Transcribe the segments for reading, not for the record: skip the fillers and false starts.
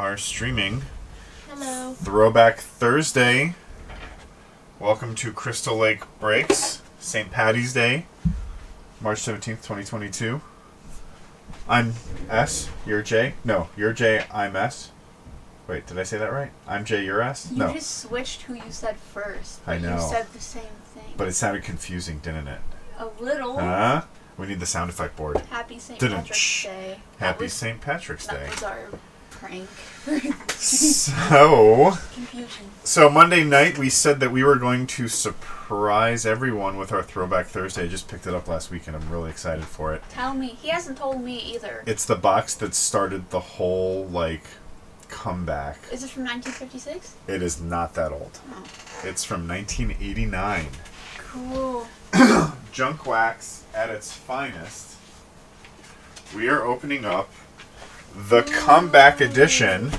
are streaming. Hello. Throwback Thursday. Welcome to Crystal Lake Breaks, St. Patty's Day, March 17th, 2022. I'm S, you're J. No, you're J, I'm S. Wait, did I say that right? I'm J, you're S? You No. just switched who you said first. I know. You said the same thing. But it sounded confusing, didn't it? A little. We need the sound effect board. Happy St. Didn't. Patrick's Day. Happy St. Patrick's Day. That was our prank. Confusion. So Monday night we said that we were going to surprise everyone with our Throwback Thursday. I just picked it up last week and I'm really excited for it. Tell me. He hasn't told me either. It's the box that started the whole, comeback. Is it from 1956? It is not that old. Oh. It's from 1989. Cool. Junk wax at its finest. We are opening up the comeback edition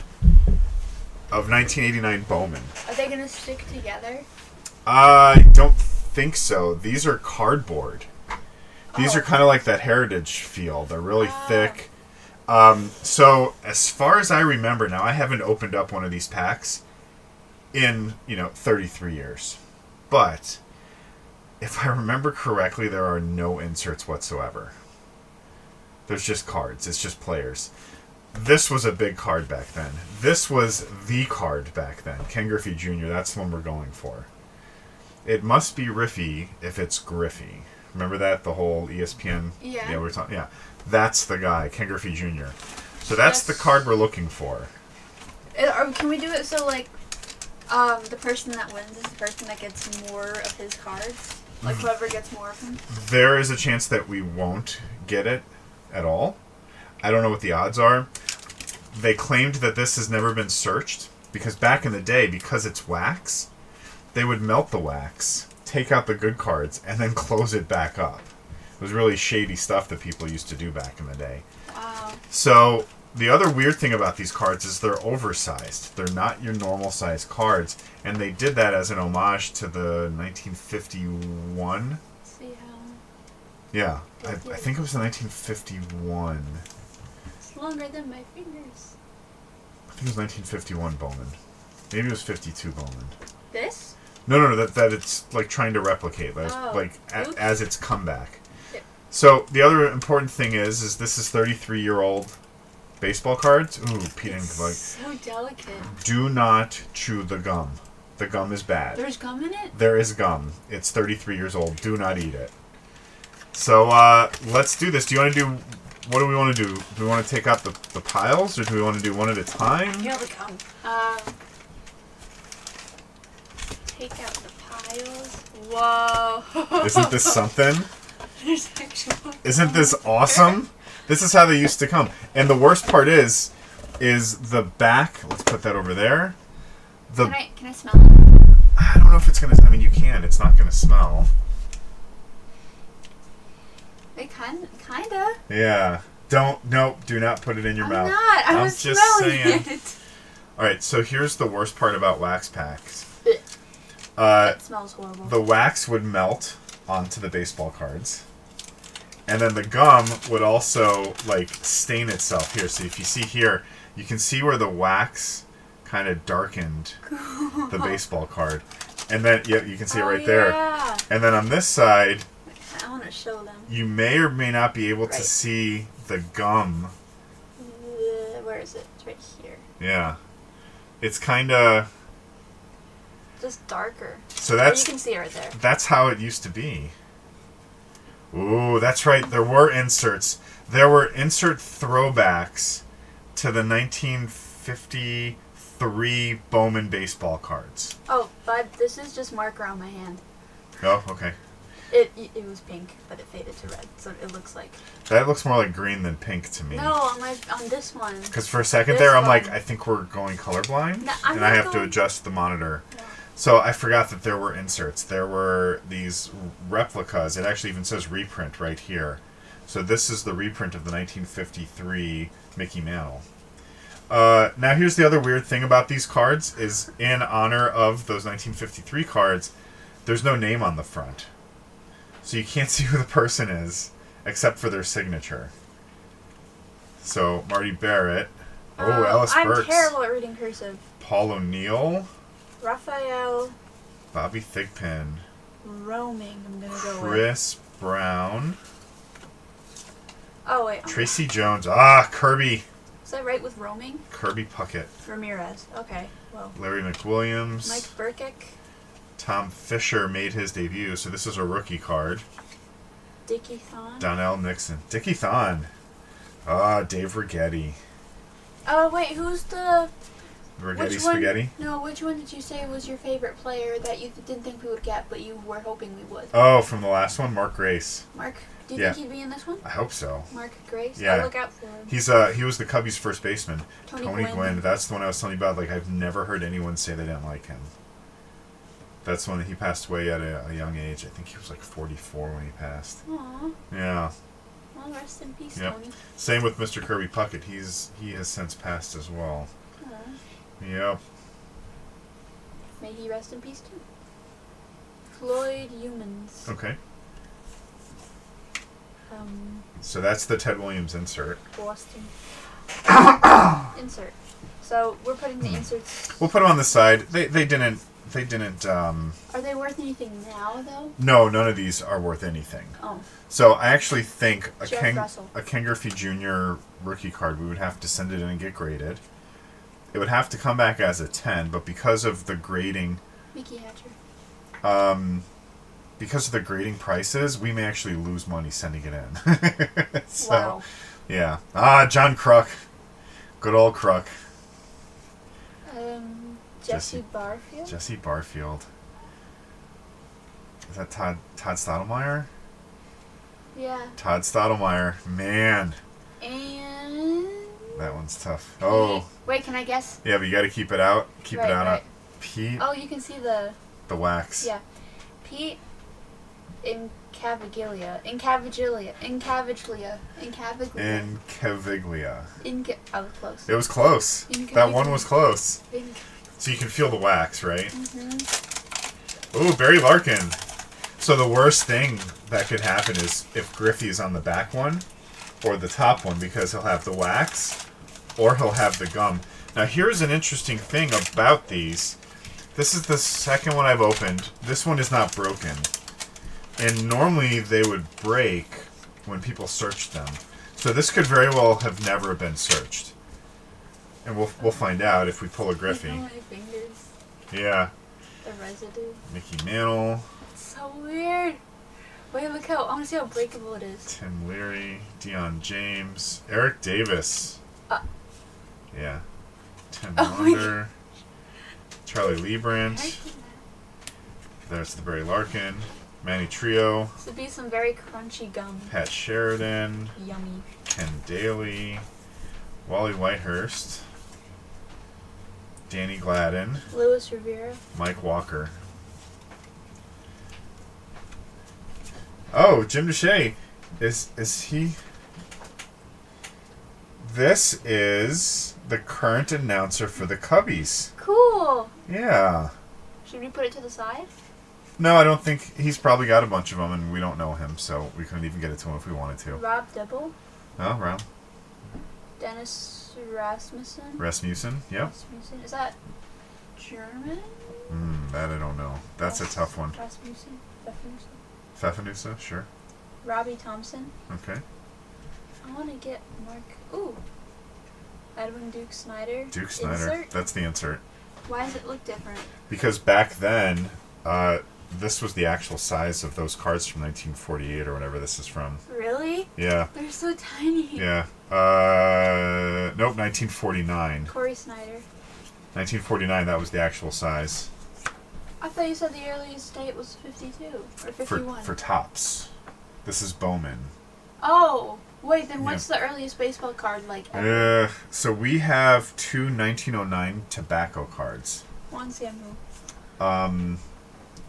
of 1989 Bowman. Are they going to stick together? I don't think so. These are cardboard. These are kind of like that heritage feel. They're really thick. So as far as I remember now, I haven't opened up one of these packs in, 33 years. But if I remember correctly, there are no inserts whatsoever. There's just cards. It's just players. This was a big card back then. This was the card back then. Ken Griffey Jr., that's the one we're going for. It must be Riffy if it's Griffey. Remember that? The whole ESPN? Yeah. Yeah, we're talking. Yeah. That's the guy, Ken Griffey Jr. So that's the card we're looking for. Can we do it so, the person that wins is the person that gets more of his cards? Like, whoever gets more of them? There is a chance that we won't get it at all. I don't know what the odds are. They claimed that this has never been searched because back in the day, because it's wax, they would melt the wax, take out the good cards, and then close it back up. It was really shady stuff that people used to do back in the day. Wow. So the other weird thing about these cards is they're oversized. They're not your normal size cards, and they did that as an homage to the 1951. See how... Yeah, I think it was the 1951. It's longer than my fingers. I think it was 1951 Bowman. Maybe it was 52 Bowman. This? No, that it's trying to replicate, as its comeback. Yep. So the other important thing is this is 33-year-old baseball cards. Ooh, Pete and so delicate. Do not chew the gum. The gum is bad. There's gum in it? There is gum. It's 33 years old. Do not eat it. So let's do this. Do you want to do? What do we want to do? Do we want to take out the piles, or do we want to do one at a time? Here they come. Take out the piles. Whoa. Isn't this something? There's actual. Isn't this awesome? This is how they used to come. And the worst part is the back. Let's put that over there. Can I smell it? I don't know if it's gonna. I mean, you can. It's not gonna smell. It kinda. Yeah. Do not put it in your mouth. Not. I was just smelling saying. it. All right. So here's the worst part about wax packs. It smells horrible. The wax would melt onto the baseball cards. And then the gum would also, stain itself here. So if you see here, you can see where the wax kind of darkened the baseball card. And then, you can see it right there. And then on this side, I want to show them. you may or may not be able to see the gum. Where is it? It's right here. Yeah. It's kind of... Just darker. So that's... You can see it right there. That's how it used to be. Ooh, that's right. There were inserts. There were insert throwbacks to the 1953 Bowman baseball cards. Oh, but this is just marker on my hand. Oh, okay. It was pink, but it faded to red, so it looks like... That looks more like green than pink to me. No, on this one. Because for a second there, I'm like, I think we're going colorblind, no, and I have to adjust the monitor. No. So I forgot that there were inserts. There were these replicas. It actually even says reprint right here. So this is the reprint of the 1953 Mickey Mantle. Now here's the other weird thing about these cards is in honor of those 1953 cards, there's no name on the front. So you can't see who the person is except for their signature. So Marty Barrett, Oh, Ellis I'm Burks. terrible at reading cursive. Paul O'Neill. Raphael Bobby Thigpen. Roaming, I'm gonna go with. Chris Brown. Oh, wait. Tracy Jones. Kirby. Is that right with roaming? Kirby Puckett. Ramirez. Okay, well. Larry McWilliams. Mike Burkick. Tom Fisher made his debut, so this is a rookie card. Dickie Thon. Donnell Nixon. Dickie Thon. Dave Righetti. Oh, wait, who's the... Righetti Spaghetti? No, which one did you say was your favorite player that you didn't think we would get, but you were hoping we would? Oh, from the last one, Mark Grace. Mark, do you think he'd be in this one? I hope so. Mark Grace? Yeah. I'll look out for him. He was the Cubbies' first baseman. Tony Gwynn. That's the one I was telling you about. Like, I've never heard anyone say they didn't like him. That's when he passed away at a young age. I think he was like 44 when he passed. Aww. Yeah. Well, rest in peace, Yep. Tony. Same with Mr. Kirby Puckett. He has since passed as well. Yep. May he rest in peace too. Floyd Humans. Okay. So that's the Ted Williams insert. Boston. Insert. So we're putting the inserts. We'll put them on the side. They didn't. Are they worth anything now though? No, none of these are worth anything. Oh. So I actually think a Russell. Ken Griffey Jr. rookie card, we would have to send it in and get graded. It would have to come back as a 10, but because of the grading, Mickey Hatcher. because of the grading prices, we may actually lose money sending it in. So, wow. Yeah. John Kruk. Good old Kruk. Jesse Barfield. Jesse Barfield. Is that Todd Stottlemyre? Yeah. Todd Stottlemyre. Man. And... That one's tough. Pete. Oh. Wait, can I guess? Yeah, but you got to keep it out. Keep it out. Right. Pete. Oh, you can see the wax. Yeah. Pete Incaviglia. I was close. It was close. That one was close. So you can feel the wax, right? Mm-hmm. Ooh, Barry Larkin. So the worst thing that could happen is if Griffey is on the back one or the top one, because he'll have the wax or he'll have the gum. Now here's an interesting thing about these. This is the second one I've opened. This one is not broken. And normally they would break when people searched them. So this could very well have never been searched. And we'll find out if we pull a Griffey. My fingers. Yeah. The residue. Mickey Mantle. It's so weird. Wait, look how... I want to see how breakable it is. Tim Leary. Deion James. Eric Davis. Yeah. Tim Wonder. Charlie Liebrandt. There's the Barry Larkin. Manny Trio. This would be some very crunchy gum. Pat Sheridan. Yummy. Ken Daly. Wally Whitehurst. Danny Gladden. Luis Rivera. Mike Walker. Oh, Jim Deshea. Is he... This is the current announcer for the Cubbies. Cool. Yeah. Should we put it to the side? No, I don't think... He's probably got a bunch of them, and we don't know him, so we couldn't even get it to him if we wanted to. Rob Dibble. Oh, Rob. Dennis Rasmussen. Rasmussen, yep. Rasmussen. Is that German? That I don't know. That's a tough one. Rasmussen. Pfeffernusa, sure. Robbie Thompson. Okay. I want to get Mark... Ooh. Edwin Duke Snyder. Duke Snyder. Insert? That's the insert. Why does it look different? Because back then, this was the actual size of those cards from 1948 or whatever this is from. Really? Yeah. They're so tiny. Yeah. Nope, 1949. Corey Snyder. 1949, that was the actual size. I thought you said the earliest date was 52 or 51. For tops. This is Bowman. Oh, wait, then what's the earliest baseball card like ever? So we have two 1909 tobacco cards. Juan Samuel.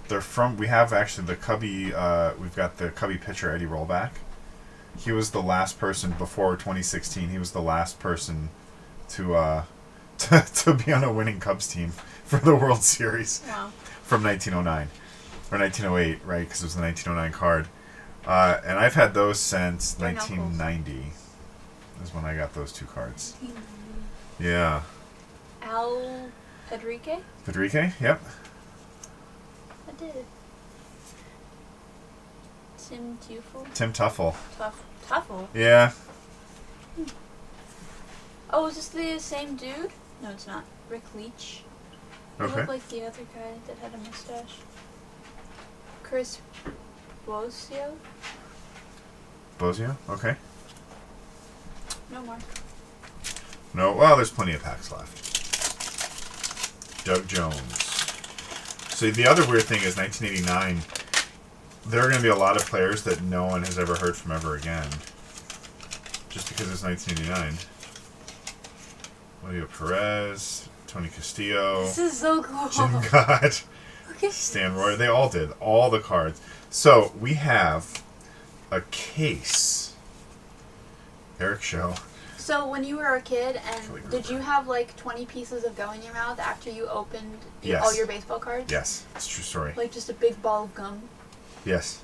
They're from, we have actually the Cubby, we've got the Cubby pitcher Eddie Rollback. He was the last person before 2016. He was the last person to be on a winning Cubs team for the World Series. Wow. From 1909 or 1908, right? Because it was the 1909 card. And I've had those since 1990. Is when I got those two cards. Yeah. Al Pedrique? Federico? Yep. I did. Tim Tufel? Tim Tuffle. Tuffle? Yeah. Oh, is this the same dude? No, it's not. Rick Leach. He Okay. looked like the other guy that had a mustache. Chris Bosio? Bosio? Okay. No more. No, well, there's plenty of packs left. Doug Jones. So the other weird thing is 1989, there are going to be a lot of players that no one has ever heard from ever again. Just because it's 1989. Julio Perez, Tony Castillo, This is so cool. Jim Gott, Look at Stan Roy. They all did. All the cards. So we have a case. Eric Show. So when you were a kid, Kelly and Gruber. did you have like 20 pieces of gum in your mouth after you opened Yes. all your baseball cards? Yes, it's a true story. Like just a big ball of gum? Yes.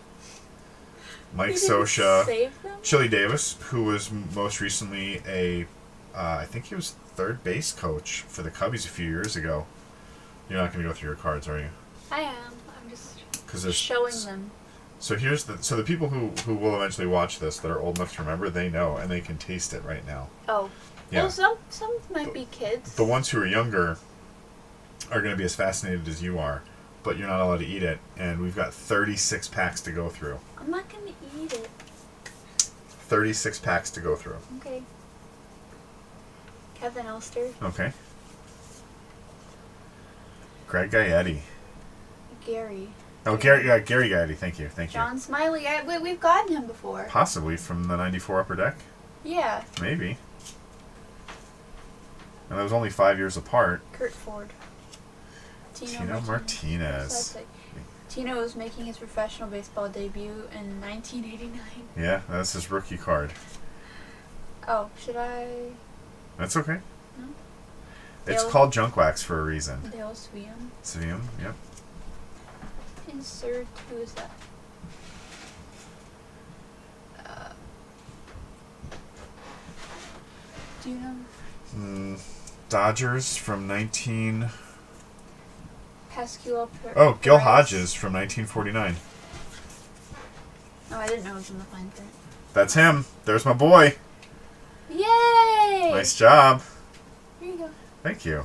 Mike You didn't Scioscia. save them? Chili Davis, who was most recently I think he was third base coach for the Cubbies a few years ago. You're not going to go through your cards, are you? I am. I'm just Because there's showing them. So here's the people who will eventually watch this that are old enough to remember, they know and they can taste it right now. Oh. Yeah. Well, some might be kids. The ones who are younger are going to be as fascinated as you are, but you're not allowed to eat it. And we've got 36 packs to go through. I'm not gonna eat it. 36 packs to go through. Okay. Kevin Elster. Okay. Greg Gaetti. Gary. Oh, Gary Gaetti. Thank you. John Smiley. We've gotten him before. Possibly from the 94 Upper Deck. Yeah. Maybe. And that was only 5 years apart. Kurt Ford. Tino Martinez. That's like, Tino was making his professional baseball debut in 1989. Yeah, that's his rookie card. Oh, should I? That's okay. No? It's Dale- called junk wax for a reason. Dale Swiam. Sivium, yep. Insert. Who is that? Do you know? Dodgers from 19... Pascual. Oh, Gil Perez? Hodges from 1949. Oh, I didn't know it was in the fine print. That's him. There's my boy. Yay! Nice job. Here you go. Thank you.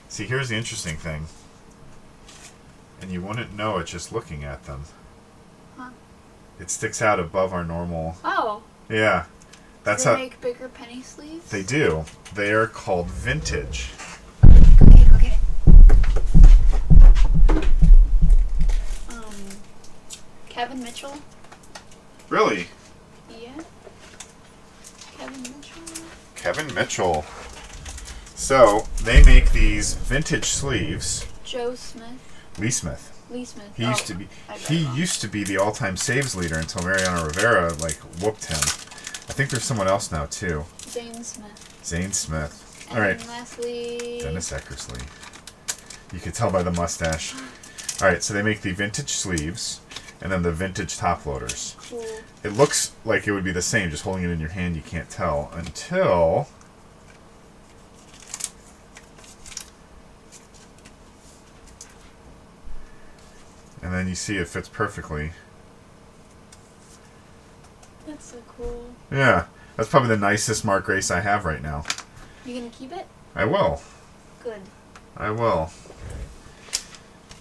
See, here's the interesting thing. And you wouldn't know it just looking at them. Huh? It sticks out above our normal... Oh. Yeah. That's Do they how... make bigger penny sleeves? They do. They are called vintage. Okay. Kevin Mitchell? Really? Yeah. Kevin Mitchell? Kevin Mitchell. So, they make these vintage sleeves. Joe Smith? Lee Smith. Lee Smith. He used to be I read he wrong. used to be the all-time saves leader until Mariano Rivera whooped him. I think there's someone else now too. Zane Smith. Zane Smith. And All right. lastly... Dennis Eckersley. You could tell by the mustache. All right, so they make the vintage sleeves and then the vintage top loaders. Cool. It looks like it would be the same, just holding it in your hand. You can't tell until. And then you see it fits perfectly. That's so cool. Yeah, that's probably the nicest Mark Grace I have right now. You gonna keep it? I will. Good. I will.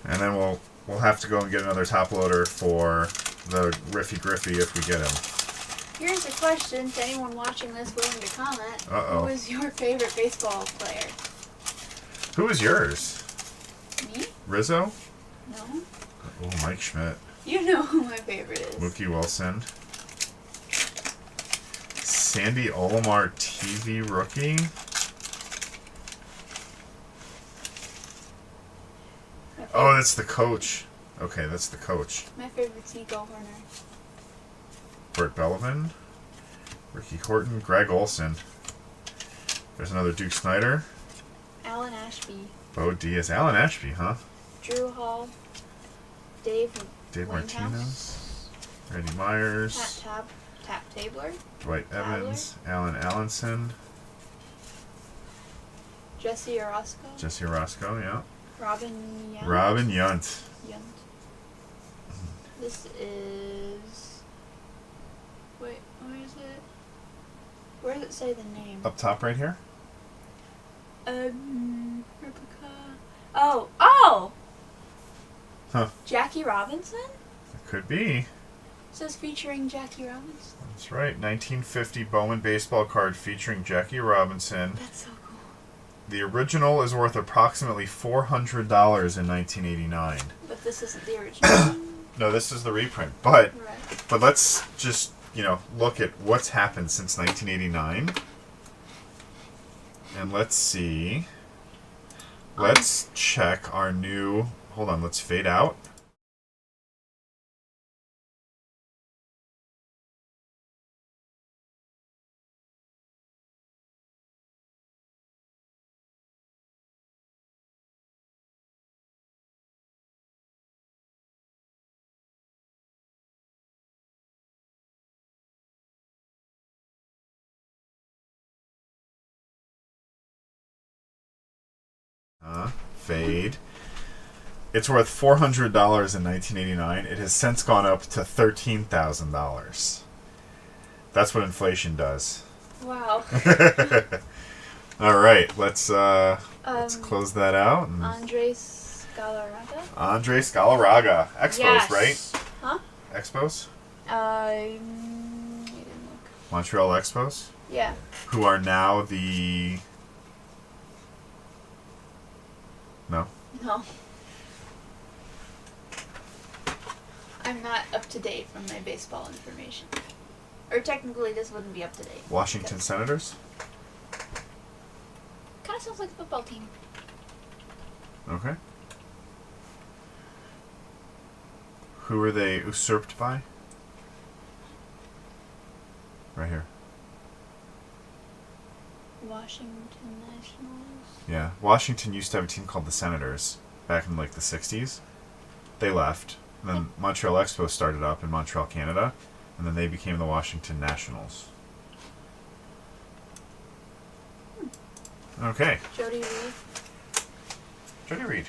And then we'll have to go and get another top loader for the Riffy Griffy if we get him. Here's a question to anyone watching this willing to comment. Uh-oh. Who is your favorite baseball player? Who is yours? Me? Rizzo? No? Oh, Mike Schmidt. You know who my favorite is. Mookie Wilson. Sandy Olimar TV rookie. Oh, that's the coach. Okay, that's the coach. My favorite's Nico Horner. Bert Belvin. Ricky Horton. Greg Olson. There's another Duke Snyder. Alan Ashby. Bo Diaz. Alan Ashby, huh? Drew Hall. Dave Martinez. Winehouse, Randy Myers. Tap Tabler. Dwight Evans. Alan Allenson. Jesse Orozco. Jesse Orozco, yeah. Robin Yount. Robin Yount. This is... Wait, where is it? Where does it say the name? Up top right here? Replica... Oh! Huh. Jackie Robinson? It could be. It says featuring Jackie Robinson. That's right. 1950 Bowman baseball card featuring Jackie Robinson. That's so cool. The original is worth approximately $400 in 1989. But this isn't the original. No, this is the reprint. But Right. but let's just, look at what's happened since 1989. And let's see. Let's check our new... Hold on, let's fade out. Fade. It's worth $400 in 1989. It has since gone up to $13,000. That's what inflation does. Wow. All right, let's close that out. Andres Galarraga? Andres Galarraga. Expos, Yes. right? Huh? Expos? I didn't look. Montreal Expos? Yeah. Who are now the... No? No. I'm not up to date from my baseball information. Or technically, this wouldn't be up to date. Washington Senators? Kind of sounds like a football team. Okay. Who are they usurped by? Right here. Washington Nationals. Yeah. Washington used to have a team called the Senators back in like the 60s. They left. And then Montreal Expos started up in Montreal, Canada. And then they became the Washington Nationals. Okay. Jody Reed. Jody Reed.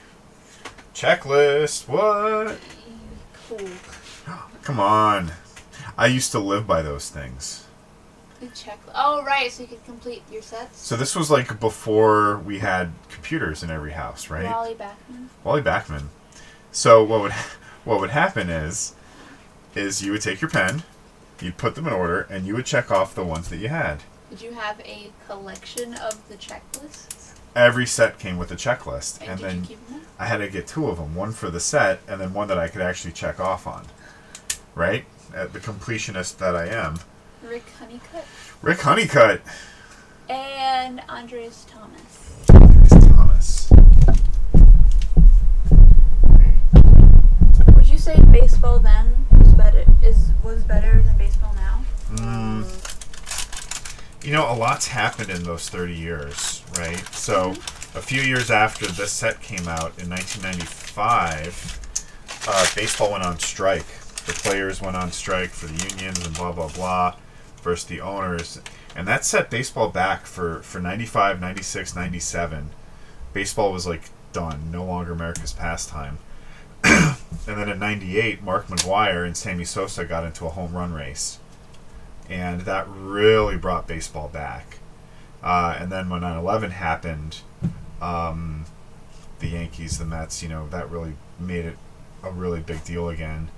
Checklist. What? Cool. Come on. I used to live by those things. The checklist. Oh, right. So you could complete your sets. So this was like before we had computers in every house, right? Wally Backman. Wally Backman. So what would happen is you would take your pen, you'd put them in order, and you would check off the ones that you had. Did you have a collection of the checklists? Every set came with a checklist, And and did then you keep them? I had to get two of them, one for the set, and then one that I could actually check off on. Right? The completionist that I am. Rick Honeycutt. Rick Honeycutt. And Andres Thomas. Thomas. Would you say baseball then was better than baseball now? A lot's happened in those 30 years, right? So, a few years after this set came out in 1995, baseball went on strike. The players went on strike for the unions and blah, blah, blah, versus the owners. And that set baseball back for 95, 96, 97. Baseball was, done. No longer America's pastime. And then in 98, Mark McGwire and Sammy Sosa got into a home run race. And that really brought baseball back. And then when 9/11 happened, the Yankees, the Mets, that really made it a really big deal again.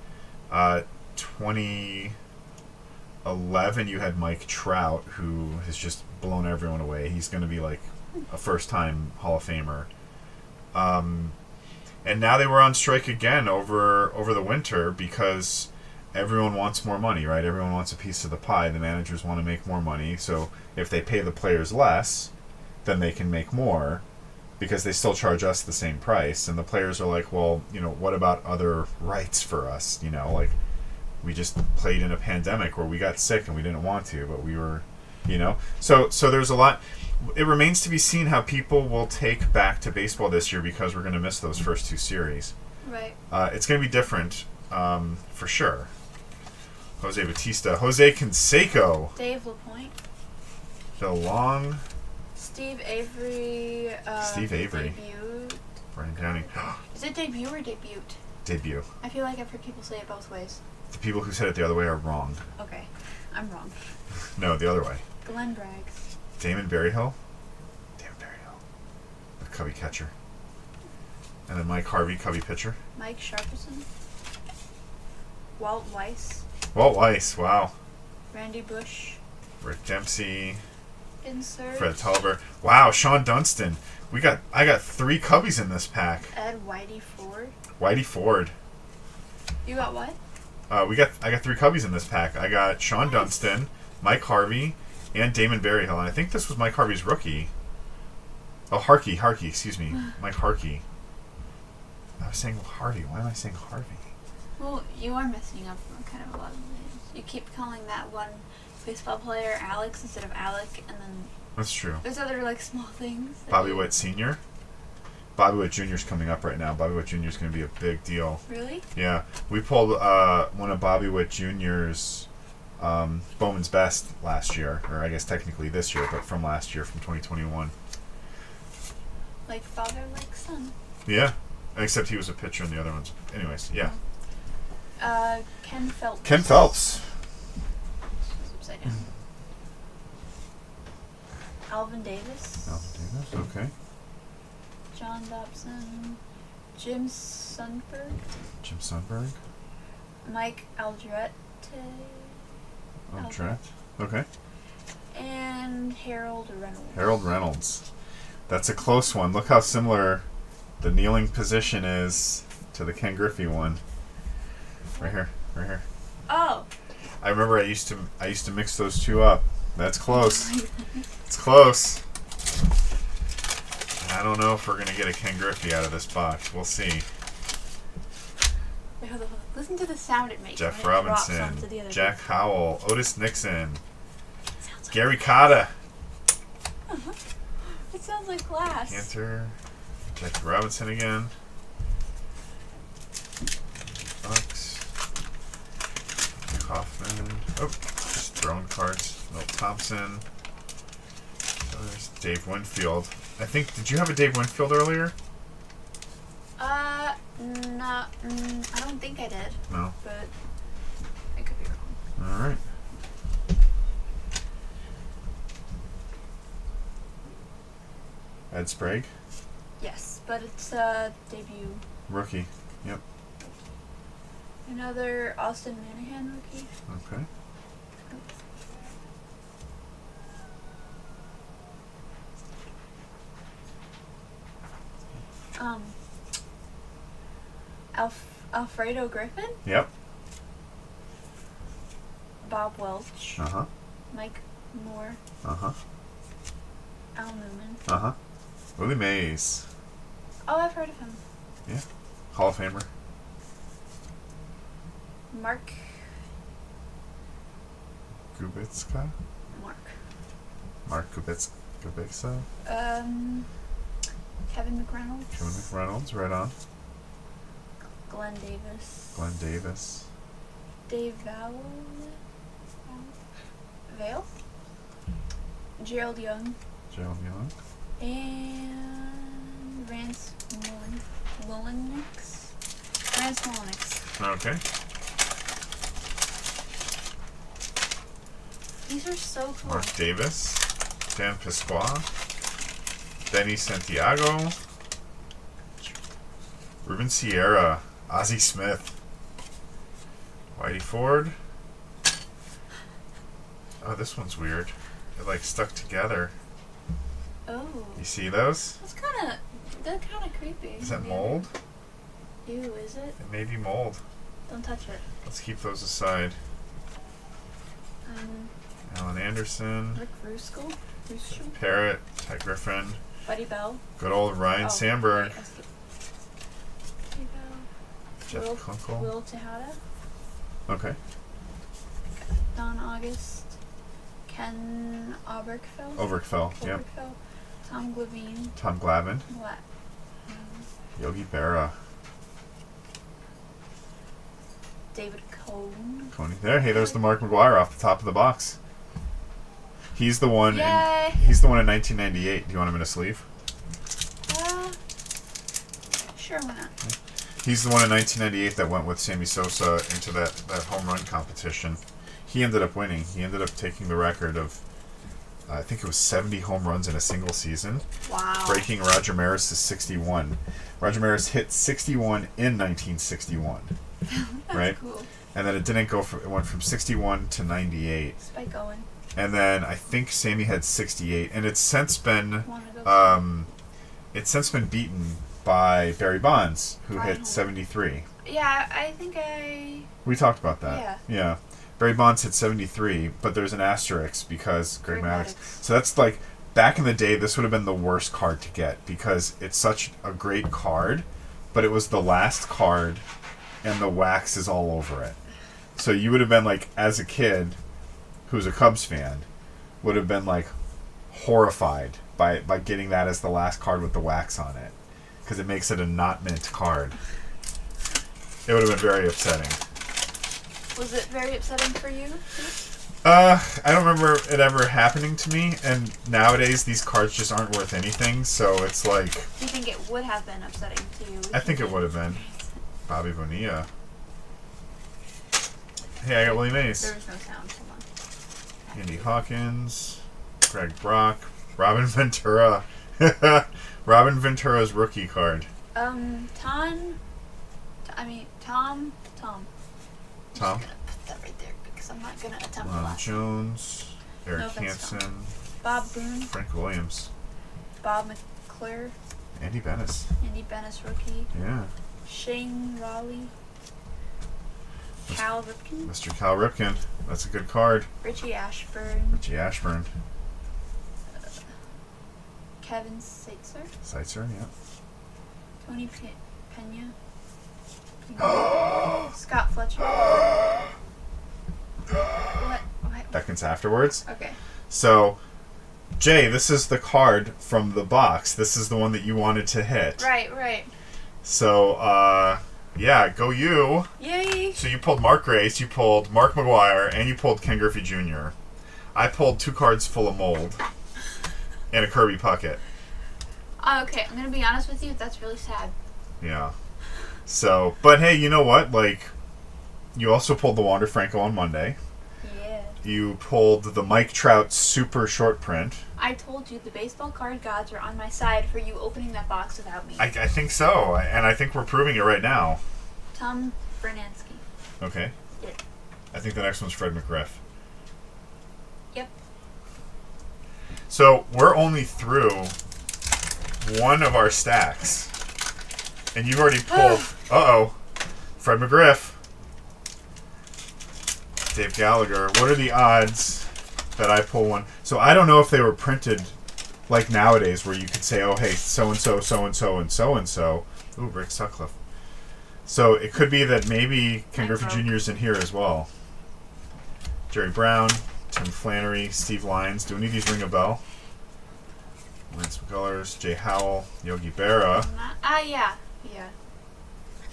2011, you had Mike Trout, who has just blown everyone away. He's going to be a first-time Hall of Famer. And now they were on strike again over the winter because everyone wants more money, right? Everyone wants a piece of the pie. The managers want to make more money. So if they pay the players less, then they can make more because they still charge us the same price. And the players are like, well, what about other rights for us? We just played in a pandemic where we got sick and we didn't want to, but we were, So there's a lot. It remains to be seen how people will take back to baseball this year because we're going to miss those first two series. Right. It's going to be different, for sure. Jose Bautista, Jose Canseco, Dave LaPointe. Phil Long, Steve Avery. Steve Avery. Debut. Brian Downing. Is it debut or debut? Debut. I feel like I've heard people say it both ways. The people who said it the other way are wrong. Okay, I'm wrong. No, the other way. Glenn Braggs. Damon Berryhill. Damon Berryhill. The Cubby catcher. And then Mike Harvey, Cubby pitcher. Mike Sharperson. Walt Weiss. Walt Weiss, wow. Randy Bush. Rick Dempsey. Insert. Fred Tolliver. Wow, Sean Dunston. I got 3 Cubbies in this pack. Ed Whitey Ford. Whitey Ford. You got what? I got 3 Cubbies in this pack. I got Sean Dunston, Mike Harvey, and Damon Berryhill. And I think this was Mike Harvey's rookie. Oh, Harkey, excuse me. Mike Harkey. I was saying Harvey. Why am I saying Harvey? Well, you are messing up kind of a lot of names. You keep calling that one baseball player Alex instead of Alec, and then That's true. there's other like small things. Bobby Witt Sr. Bobby Witt Jr. is coming up right now. Bobby Witt Jr. is going to be a big deal. Really? Yeah. We pulled one of Bobby Witt Jr.'s Bowman's Best last year, or I guess technically this year, but from last year, from 2021. Like father, like son. Yeah. Except he was a pitcher in the other ones. Anyways, yeah. Ken Phelps. Ken Phelps. It's upside down. Alvin Davis. Alvin Davis, okay. John Dobson. Jim Sundberg. Jim Sundberg. Mike Aldrete. Aldrete. Okay. And Harold Reynolds. Harold Reynolds. That's a close one. Look how similar the kneeling position is to the Ken Griffey one. Right here. Oh. I remember I used to mix those two up. That's close. It's close. I don't know if we're gonna get a Ken Griffey out of this box. We'll see. Wait, hold on. Listen to the sound it makes. Jeff when it drops Robinson, onto the other Jack Howell, Otis Nixon, Sounds like Gary Cotta, it sounds like glass. Cantor, Jackie Robinson again. Bucks, Kaufman. Oh, just throwing cards. Milt Thompson. So there's Dave Winfield. I think. Did you have a Dave Winfield earlier? No, I don't think I did. No. But I could be wrong. All right. Ed Sprague. Yes, but it's debut. Rookie. Yep. Another Austin Manahan rookie. Okay. Alfredo Griffin. Yep. Bob Welch. Uh huh. Mike Moore. Uh huh. Al Newman. Uh huh. Willie Mays. Oh, I've heard of him. Yeah. Hall of Famer. Mark. Kubitska. Mark Kubitska. Kevin McReynolds. Kevin McReynolds, right on. Glenn Davis. Glenn Davis. Dave Vale. Gerald Young. Gerald Young. And Rance Mullenix. Okay. These are so cool. Mark Davis. Dan Pisqua. Benny Santiago. Ruben Sierra. Ozzie Smith. Whitey Ford. Oh, this one's weird. It like stuck together. Oh. You see those? That's kind of creepy. Is that mold? Ew, is it? It may be mold. Don't touch it. Let's keep those aside. Alan Anderson. Rick Ruskell. Parrott. Ty Griffin. Buddy Bell. Good old Ryan Sandberg. Wait, Buddy Bell. Jeff Kunkel. Will Tejada. Okay. Don August. Ken Oberkfell. Overkfell. Yep. Oberkfell. Tom Glavine. Tom Glavine. What? Yogi Berra. David Cone. Coney. There. Hey, there's the Mark McGuire off the top of the box. He's the one. Yay! He's the one in 1998. Do you want him in a sleeve? Sure, why not? He's the one in 1998 that went with Sammy Sosa into that home run competition. He ended up winning. He ended up taking the record of, I think it was 70 home runs in a single season. Wow. Breaking Roger Maris to 61. Roger Maris hit 61 in 1961. That's right? cool. And then it went from 61 to 98. Spike going. And then I think Sammy had 68, and it's since been beaten by Barry Bonds, who hit 73. Yeah, I think we talked about that. Yeah. Barry Bonds hit 73, but there's an asterisk because Greg Maddux. So that's like, back in the day, this would have been the worst card to get because it's such a great card, but it was the last card, and the wax is all over it. So you would have been like, as a kid who's a Cubs fan, would have been like horrified by getting that as the last card with the wax on it, because it makes it a not mint card. It would have been very upsetting. Was it very upsetting for you? I don't remember it ever happening to me, and nowadays these cards just aren't worth anything, so it's like... Do you think it would have been upsetting to you? I think it would have been. Bobby Bonilla. Hey, I got Willie Mays. There was no sound. Hold on. Andy Hawkins. Greg Brock. Robin Ventura. Robin Ventura's rookie card. Tom. Tom? I'm just gonna put that right there because I'm not gonna attempt the last. Jones. Eric Hansen. Bob Boone. Frank Williams. Bob McClure. Andy Bennis. Andy Bennis rookie. Yeah. Shane Raleigh. Cal Ripken. Mr. Cal Ripken. That's a good card. Richie Ashburn. Kevin Seitzer. Yeah. Tony Pena. Scott Fletcher. What? Seconds afterwards. Okay. So, Jay, this is the card from the box. This is the one that you wanted to hit. Right. So, yeah, go you. Yay! So you pulled Mark Grace, you pulled Mark McGuire, and you pulled Ken Griffey Jr. I pulled 2 cards full of mold and a Kirby Puckett. Okay, I'm gonna be honest with you. That's really sad. Yeah. So, but hey, you know what? Like, you also pulled the Wander Franco on Monday. Yeah. You pulled the Mike Trout super short print. I told you the baseball card gods are on my side for you opening that box without me. I think so, and I think we're proving it right now. Tom Bernansky. Okay. Yeah. I think the next one's Fred McGriff. Yep. So we're only through one of our stacks, and you've already pulled. Fred McGriff. Dave Gallagher. What are the odds that I pull one? So I don't know if they were printed like nowadays, where you could say, "Oh, hey, so and so, so and so, and so and so." Ooh, Rick Sutcliffe. So it could be that maybe Ken Griffey Jr. is in here as well. Jerry Brown, Tim Flannery, Steve Lyons. Do any of these ring a bell? Lance McCullers, Jay Howell, Yogi Berra. Yeah.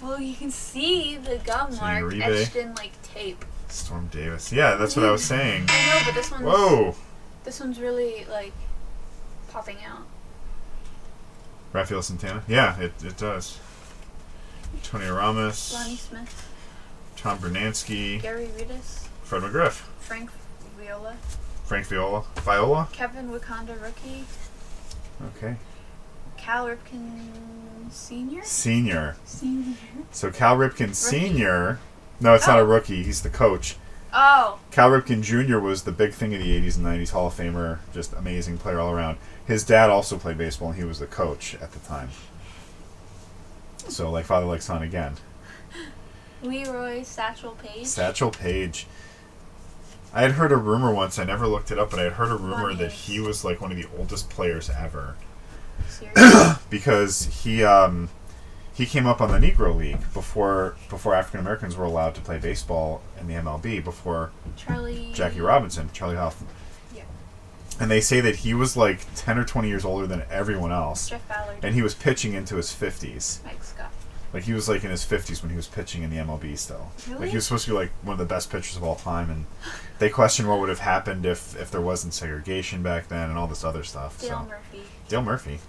Well, you can see the gum mark Uribe. etched in like tape. Storm Davis. Yeah, that's what I was saying. I know, but this one's... Whoa! This one's really, like, popping out. Rafael Santana? Yeah, it does. Tony Ramos. Lonnie Smith. Tom Bernansky. Gary Redus. Fred McGriff. Frank Viola. Viola? Kevin Wakanda rookie. Okay. Cal Ripken Sr.? Senior. So Cal Ripken Sr. No, it's not a rookie. He's the coach. Oh. Cal Ripken Jr. was the big thing in the 80s and 90s. Hall of Famer. Just amazing player all around. His dad also played baseball, and he was the coach at the time. So, like father, like son again. Leroy Satchel Paige. I had heard a rumor once. I never looked it up, but I had heard a rumor that Hayes. he was like one of the oldest players ever. Seriously? Because he came up on the Negro League before African Americans were allowed to play baseball in the MLB, before Jackie Robinson, Charlie Hoffman. Yeah. And they say that he was like 10 or 20 years older than everyone else. Jeff Ballard. And he was pitching into his 50s. Mike Scott. Like, he was, like, in his 50s when he was pitching in the MLB still. Really? Like, he was supposed to be, like, one of the best pitchers of all time, and they questioned what would have happened if there wasn't segregation back then and all this other stuff. Dale Murphy. Dale Murphy.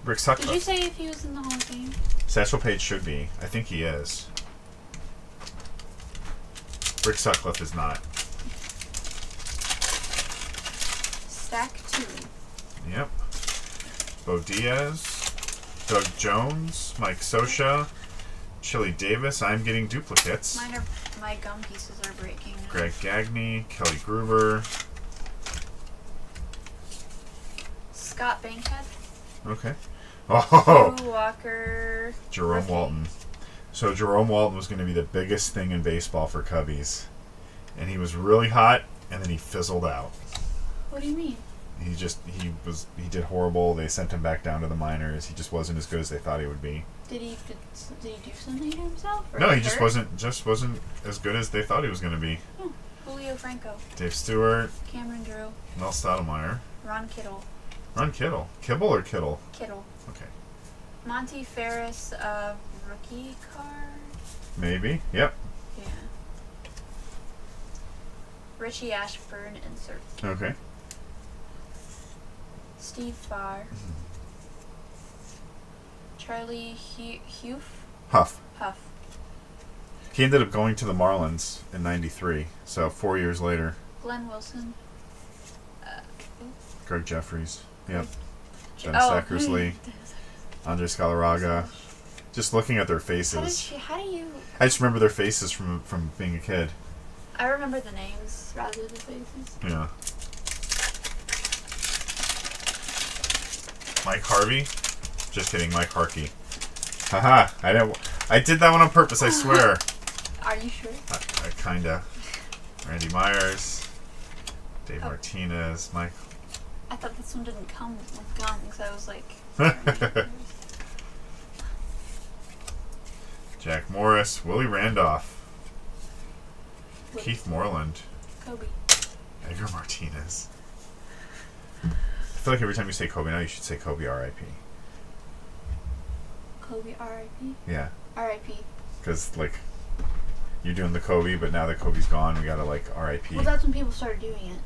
Rick Did Sutcliffe. you say if he was in the Hall of Fame? Satchel Paige should be. I think he is. Rick Sutcliffe is not. Stack 2. Yep. Bo Diaz, Doug Jones, Mike Scioscia, Chili Davis. I'm getting duplicates. My gum pieces are breaking. Greg Gagne, Kelly Gruber. Scott Bankhead. Okay. Oh, Drew Walker. Jerome rookie. Walton. So Jerome Walton was going to be the biggest thing in baseball for Cubbies, and he was really hot, and then he fizzled out. What do you mean? He did horrible. They sent him back down to the minors. He just wasn't as good as they thought he would be. Did he do something to himself? Or No, he hurt? just wasn't as good as they thought he was going to be. Oh, Julio Franco. Dave Stewart, Cameron Drew. Mel Stottlemyre, Ron Kittle. Ron Kittle, Kibble or Kittle? Kittle. Okay, Monty Ferris, rookie card. maybe. Yep. Yeah. Richie Ashburn, insert. Okay. Steve Farr. Charlie Huff. Huff. He ended up going to the Marlins in '93. So 4 years later. Glenn Wilson. Greg Jeffries. Yep. Oh. Dennis Eckersley. Andre Scalaraga. Just looking at their faces. How do you... I just remember their faces from being a kid. I remember the names rather than the faces. Yeah. Mike Harvey? Just kidding, Mike Harkey. Haha, I did that one on purpose, I swear. Are you sure? I kinda. Randy Myers, Dave Martinez, Mike. I thought this one didn't come with gums. I was like... Jack Morris, Willie Randolph, Wait. Keith Moreland, Kobe. Edgar Martinez. I feel like every time you say Kobe now, you should say Kobe R.I.P. Kobe R.I.P. Yeah, R.I.P. because like you're doing the Kobe, but now that Kobe's gone, we gotta like R.I.P. Well, that's when people started doing it.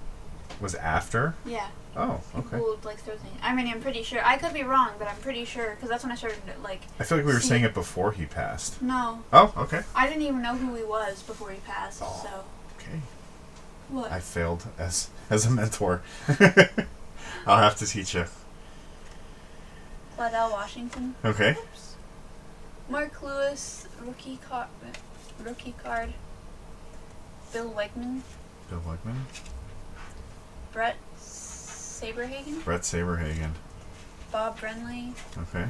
Was after? Yeah. Oh, okay. People would like throw things. I mean, I'm pretty sure. I could be wrong, but I'm pretty sure because that's when I started like. I feel like we were saying it before he passed. No. Oh, okay. I didn't even know who he was before he passed. Oh. So. Okay. What? I failed as a mentor. I'll have to teach you. Liddell Washington. Okay. Oops. Mark Lewis, rookie card. Bill Wegman. Bill Wegman. Brett Saberhagen. Brett Saberhagen. Bob Brenly. Okay.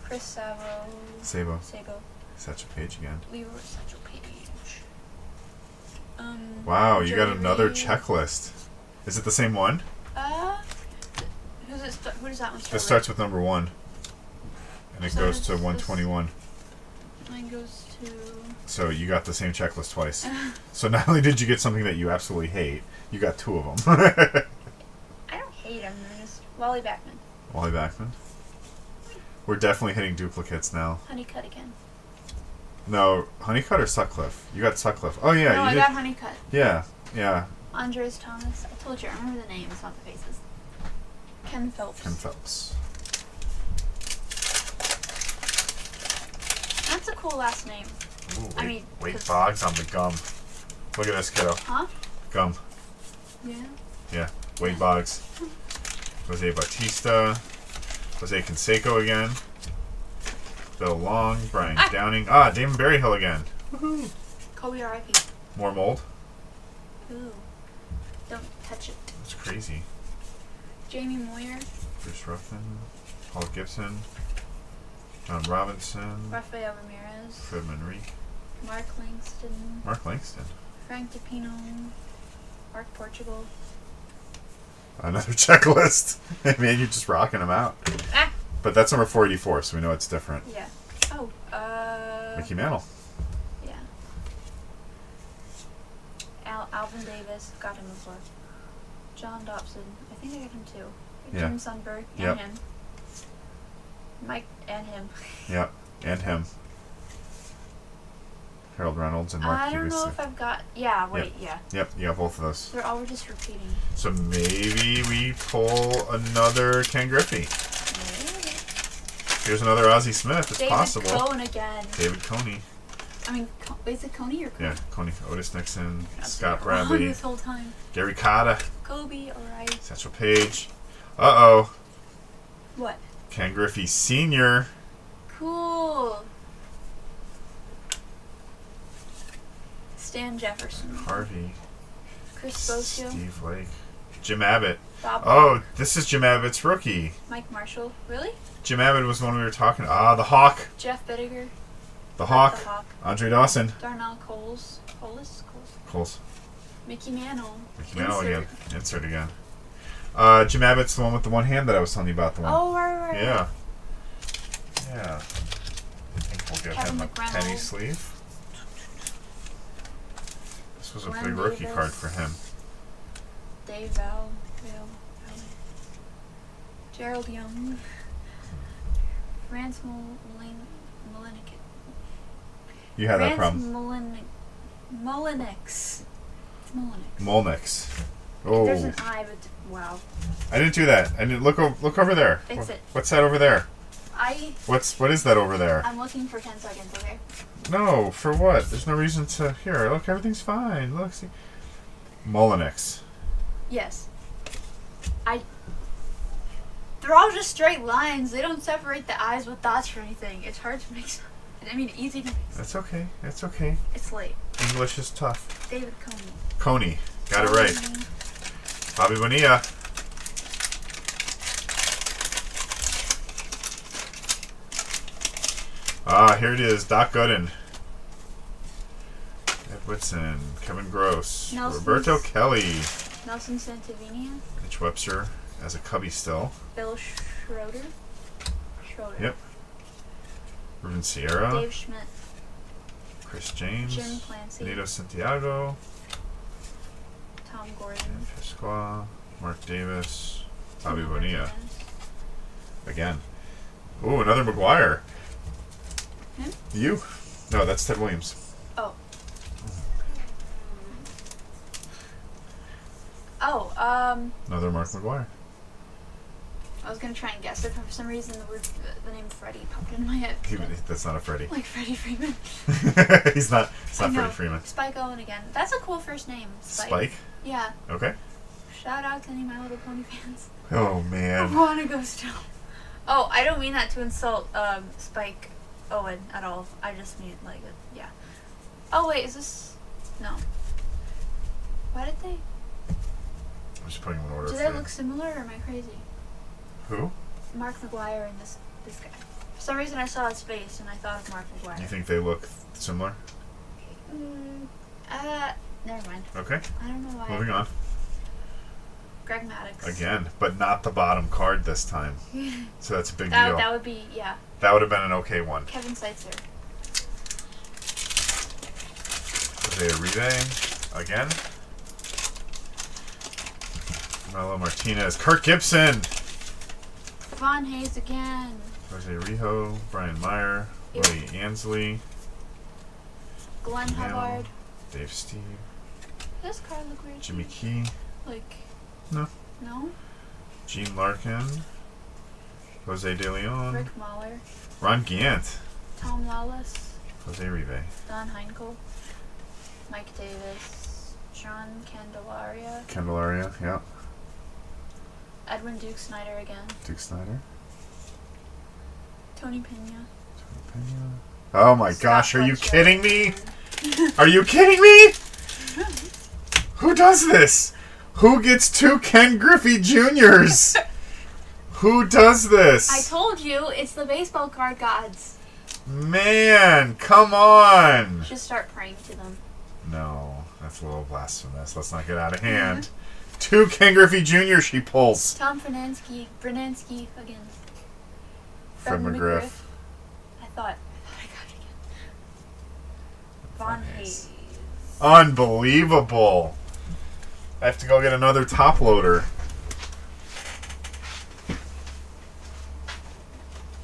Chris Sabo. Sabo. Sabo. Satchel Paige again. Leroy Satchel Paige. Wow, you got Jerry another Reed. checklist. Is it the same one? Who does that one start It with? starts with number 1. And it So goes it's to this- 121. Mine goes to... So you got the same checklist twice. So not only did you get something that you absolutely hate, you got 2 of them. I don't hate him. They're just... Wally Backman. Wally Backman. We're definitely hitting duplicates now. Honeycutt again. No, Honeycutt or Sutcliffe? You got Sutcliffe. Oh yeah, no, you I did. got Honeycutt. Yeah, yeah. Andres Thomas. I told you, I remember the names, not the faces. Ken Phelps. Ken Phelps. That's a cool last name. Ooh, I mean, Wade 'cause- Boggs on the gum. Look at this kiddo. Huh? Gum. Yeah. Yeah, Wade Boggs. Jose Bautista. Jose Canseco again. Bill Long. Brian Downing. Damon Berryhill again. Woohoo. Kobe R.I.P. More mold. Ooh. Don't touch it. That's crazy. Jamie Moyer. Bruce Ruffin. Paul Gibson. John Robinson. Rafael Ramirez. Fred Manrique. Mark Langston. Mark Langston. Frank DePino. Mark Portugal. Another checklist. Man, you're just rocking them out. Ah! But that's number 484, so we know it's different. Yeah. Oh, Mickey Mantle. yeah. Alvin Davis. Got him before. John Dobson. I think I got him too. Yeah. Jim Sundberg. And Yep. him. Mike and him. Yep. And him. Harold Reynolds and Mark I don't know Cuban. if I've got. Yeah, wait, Yep. yeah. Yep, you got both of those. They're all just repeating. So maybe we pull another Ken Griffey. Yeah. Here's another Ozzie Smith. It's David possible. Cohn again. David Coney. I mean, is it Coney or Cohn? Yeah, Coney. Otis Nixon. That's Scott wrong Bradley. this whole time. Gary Cotta. Kobe, alright. Satchel Paige. Uh-oh. What? Ken Griffey Sr. Cool. Stan Jefferson. Harvey. Chris Bosio. Steve Lake. Jim Abbott. Bob Oh, Hawk. this is Jim Abbott's rookie. Mike Marshall. Really? Jim Abbott was the one we were talking. Ah, the Hawk. Jeff Bittiger. The Hawk. The Hawk. Andre Dawson. Darnell Coles. Coles. Mickey Mantle. Mickey Mantle Insert. again. Insert again. Jim Abbott's the one with the one hand that I was telling you about. The one. Oh, right. Yeah. Yeah. I think we'll get Kevin him a McReynolds. penny sleeve. This was a Glenn big rookie Davis. card for him. Dave Vale. Gerald Young. Rance Molinek. You had that problem. Molinix. It's Molinix. Molnix. There's Oh, an I, but wow. I didn't do that. I didn't look over there. Fix it. What's that over there? What is that over there? I'm looking for 10 seconds, okay? No, for what? There's no reason to. Here, look, everything's fine. Look, see. Molinix. Yes. They're all just straight lines. They don't separate the eyes with dots or anything. It's hard to make sense. I mean, easy to make sense. That's okay. That's okay. It's late. English is tough. David Coney. Coney. Got it right. Bobby Bonilla. Here it is. Doc Gooden. Ed Whitson. Kevin Gross. Nelson's- Roberto Kelly. Nelson Santavinia. Mitch Webster as a cubby still. Bill Schroeder. Yep. Ruben Sierra. Dave Schmidt. Chris James. Jim Clancy. Benito Santiago. Tom Gordon. Pisqua. Mark Davis. Bobby Tino Bonilla. Martinez. Again. Ooh, another McGuire. Him? You? No, that's Ted Williams. Another Mark McGuire. I was gonna try and guess it, but for some reason the name Freddie popped into my head. That's not a Freddie. Like Freddie Freeman. It's not I know. Freddie Freeman. Spike Owen again. That's a cool first name. Spike? Yeah. Okay. Shout out to any My Little Pony fans. Oh, I man. wanna go still. Oh, I don't mean that to insult Spike Owen at all. I just mean like yeah. Oh wait, is this no? Why did they? I'm just putting them in order. Do they look similar, or am I crazy? Who? Mark McGuire and this guy. For some reason, I saw his face and I thought of Mark McGuire. You think they look similar? Never mind. Okay. I don't know why. Moving on. Greg Maddux. Again, but not the bottom card this time. So that's a big deal. That would be, yeah. That would have been an okay one. Kevin Seitzer. Jose Uribe. Again. Melo Martinez. Kirk Gibson. Von Hayes again. Jose Rijo. Brian Meyer. Willie Ansley. Glenn Neal, Hubbard. Dave Steve. Does this card look weird? Jimmy Key. Like. No. No? Gene Larkin. Jose De Leon. Rick Mahler. Ron Gant. Tom Lawless. Jose Uribe. Don Heinkel. Mike Davis. John Candelaria. Candelaria. Yeah. Edwin Duke Snyder again. Duke Snyder. Tony Pena. Oh my Scott gosh, are you Fletcher. kidding me? Are you kidding me? Who does this? Who gets two Ken Griffey Juniors? Who does this? I told you, it's the baseball card gods. Man, come on. Just start praying to them. No, that's a little blasphemous. Let's not get out of hand. Two Ken Griffey Juniors she pulls. Tom Branansky again. Fred McGriff. I thought I got it again. Von Hayes. Unbelievable. I have to go get another top loader.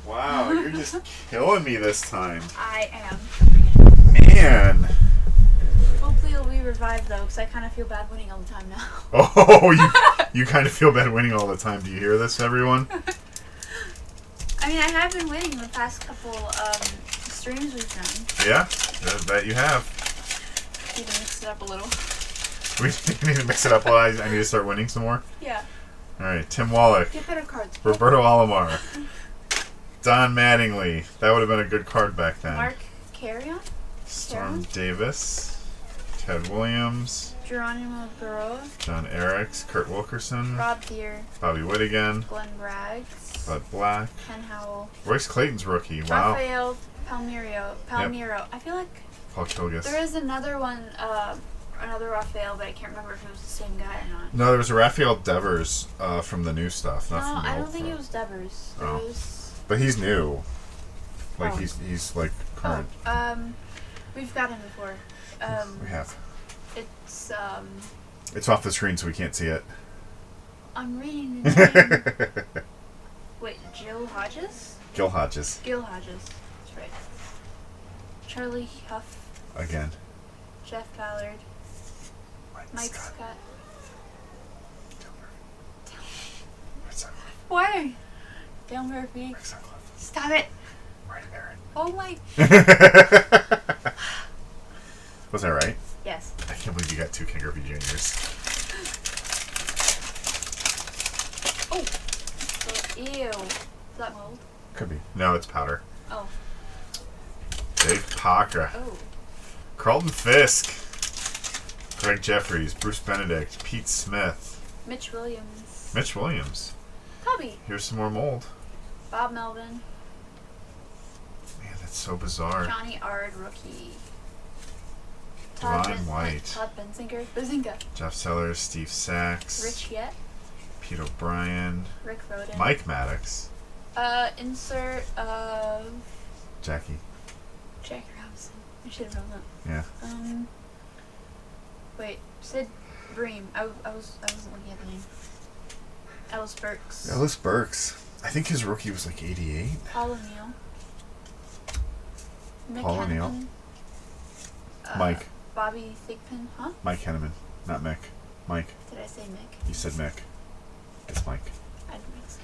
Wow, you're just killing me this time. I am. Man. Hopefully you'll be revived though, because I kind of feel bad winning all the time now. Oh, you kind of feel bad winning all the time. Do you hear this, everyone? I mean, I have been winning the past couple streams we've done. Yeah, I bet you have. Need to mix it up a little. We need to mix it up. I need to start winning some more. Yeah. All right, Tim Wallach, Get better cards. Roberto Alomar, Don Mattingly. That would have been a good card back then. Mark Carrion? Storm Davis, Ted Williams, Geronimo Burrow, John Eriks, Kurt Wilkerson, Rob Deere, Bobby Witt again, Glenn Braggs, Bud Black, Ken Howell, Royce Clayton's rookie. Wow. Rafael Palmeiro. Yep. I feel like Paul Kilgus. there is another one, another Rafael, but I can't remember if it was the same guy or not. No, there was a Rafael Devers from the new stuff. Not No, from the I old don't think stuff. it was Devers. There Oh. was... But he's new. Like Oh. he's like current. We've got him before. We have. It's It's off the screen, so we can't see it. I'm reading the name. Wait, Jill Hodges? Gil Hodges Gil Hodges. That's right. Charlie Huff, again. Jeff Ballard, Mike Scott. Why? Dale Murphy. Stop it! Oh my. Was that right? Yes. I can't believe you got 2 King Griffey Juniors. Oh. Ew. Is that mold? Could be. No, it's powder. Oh. Dave Parker. Oh. Carlton Fisk. Greg Jeffries. Bruce Benedict. Pete Smith. Mitch Williams. Mitch Williams. Cubby. Here's some more mold. Bob Melvin. Man, that's so bizarre. Johnny Ard, rookie. Devon White. Todd Benzinga. Jeff Sellers. Steve Sachs. Rich Yet. Pete O'Brien. Rick Roden. Mike Maddox. Insert Jackie. Jackie Robinson. I should have known that. Yeah. Wait, Sid Bream. I wasn't looking at the name. Ellis Burks. Ellis Burks. I think his rookie was like 88. Paul O'Neill. Mick Paul O'Neill. Henneman. Mike. Bobby Thigpen. Huh? Mike Henneman. Not Mick. Mike. Did I say Mick? You said Mick. It's Mike. I didn't mean to say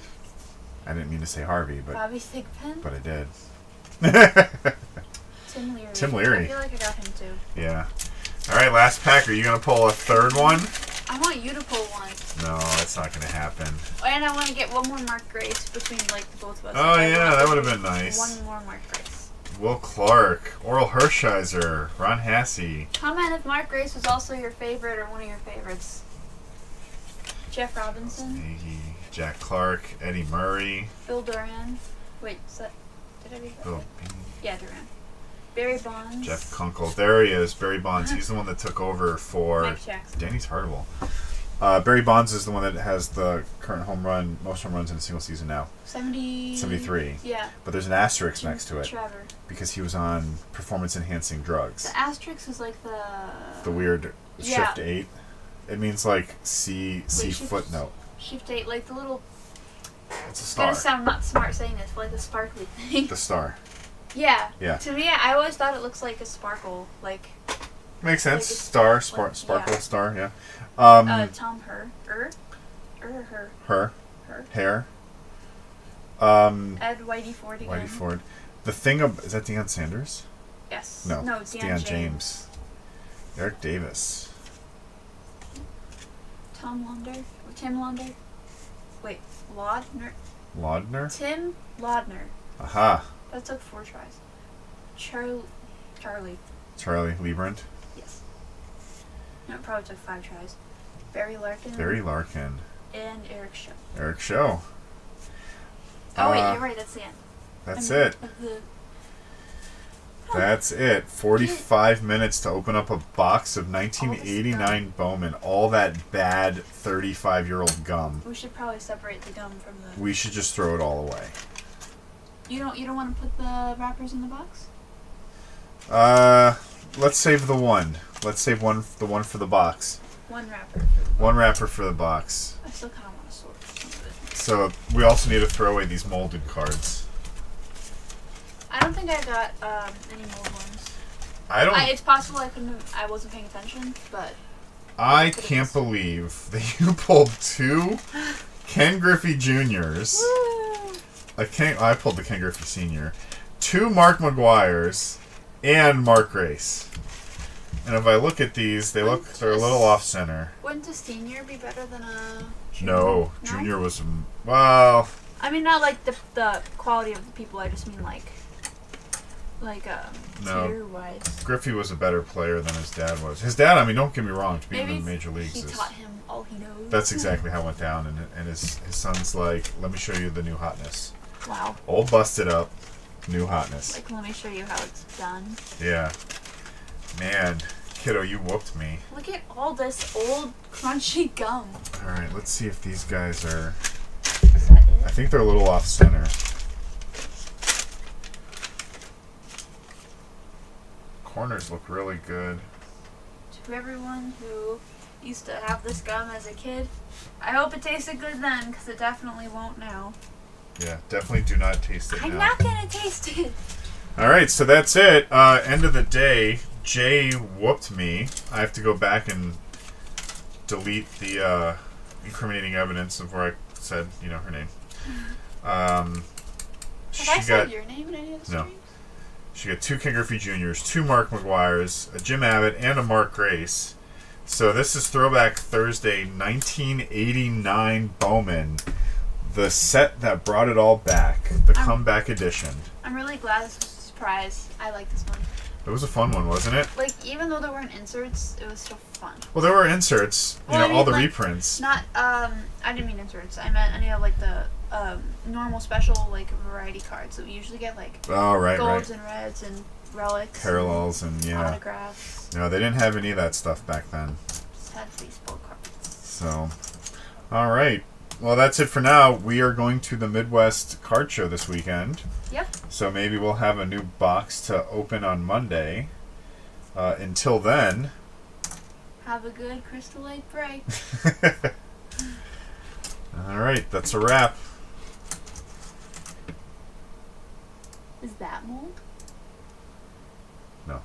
I didn't mean to say Harvey, but Bobby Thigpen. but I did. Tim Leary. Tim Leary. I feel like I got him too. Yeah. All right, last pack. Are you gonna pull a third one? I want you to pull one. No, that's not gonna happen. And I want to get one more Mark Grace between like the both of us. Oh, Like, I yeah, want that would have been nice. One more Mark Grace. Will Clark, Oral Hershiser, Ron Hassey. Comment if Mark Grace was also your favorite or one of your favorites. Jeff Robinson. Nagy, Jack Clark, Eddie Murray. Bill Duran. Wait, did I read that? Bill right? Bean, Yeah, Duran. Barry Bonds. Jeff Kunkel. There he is, Barry Bonds. He's the one that took over for Mike Jackson. Danny Tartable. Barry Bonds is the one that has the current most home runs in a single season now. 73. Yeah. But there's an asterisk next to it Trevor. because he was on performance-enhancing drugs. The asterisk is like The weird Yeah. shift 8. It means like C shift- footnote. Shift 8, like the little. It's a It's star. gonna sound not smart saying this, but like the sparkly thing. The star. Yeah. Yeah. To me, I always thought it looks like a sparkle, like Makes sense. Like it's Star, like- sparkle, yeah. star. Yeah. Tom Her. Her. Her. Her. Hair. Ed Whitey Ford again. Whitey Ford. The thing is that Deion Sanders? Yes. No. No, it's Deion Deion James. Eric Davis. Tom Launder. Tim Launder. Wait, Laudner. Laudner. Tim Laudner. Aha. That took 4 tries. Charlie. Charlie Liebrand. Yes. No, it probably took 5 tries. Barry Larkin. Barry Larkin. And Eric Shaw. Eric Show. Oh, wait, you're right. That's the end. That's it. That's it. 45 minutes to open up a box of 1989 Bowman. All that bad 35-year-old gum. We should probably separate the gum from the. We should just throw it all away. You don't want to put the wrappers in the box? Let's save the one. Let's save the one for the box. One wrapper. One wrapper for the box. I still kind of want to sort some of it. So we also need to throw away these molded cards. I don't think I got any mold ones. I don't. It's possible I wasn't paying attention, but I can't believe that you pulled 2 Ken Griffey Juniors. woo! I pulled the Ken Griffey Senior, 2 Mark McGuires, and Mark Grace. And if I look at these, they're a little off center. Wouldn't a senior be better than a junior? No, Junior was well. I mean, not like the quality of the people. I just mean like No. tier-wise. Griffey was a better player than his dad was. His dad, I mean, don't get me wrong, to be in Maybe the major leagues he taught him all he knows. That's exactly how it went down, and his son's like, let me show you the new hotness. Wow. Old busted up, new hotness. Like, let me show you how it's done. Yeah. Man, kiddo, you whooped me. Look at all this old crunchy gum. Alright, let's see if these guys are... Is that it? I think they're a little off center. Corners look really good. To everyone who used to have this gum as a kid, I hope it tasted good then, because it definitely won't now. Yeah, definitely do not taste it I'm now. not gonna taste it. Alright, so that's it. End of the day, Jay whooped me. I have to go back and delete the incriminating evidence of where I said, her name. Have I said your name in any of the No. streams? She got 2 Ken Griffey Juniors, 2 Mark McGuires, a Jim Abbott, and a Mark Grace. So this is Throwback Thursday 1989 Bowman. The set that brought it all back. The comeback edition. I'm really glad this was a surprise. I like this one. It was a fun one, wasn't it? Like, even though there weren't inserts, it was still fun. Well, there were inserts. Well, I mean, all the like, reprints. Not, I didn't mean inserts. I meant any of, like, the normal special, like, variety cards that we usually get, like, Oh, right, golds right. and reds and relics. Parallels and yeah. Autographs. No, they didn't have any of that stuff back then. Just had baseball cards. So, all right. Well, that's it for now. We are going to the Midwest Card Show this weekend. Yep. So maybe we'll have a new box to open on Monday. Until then... Have a good Crystal Lake break. All right, that's a wrap. Is that mold? No.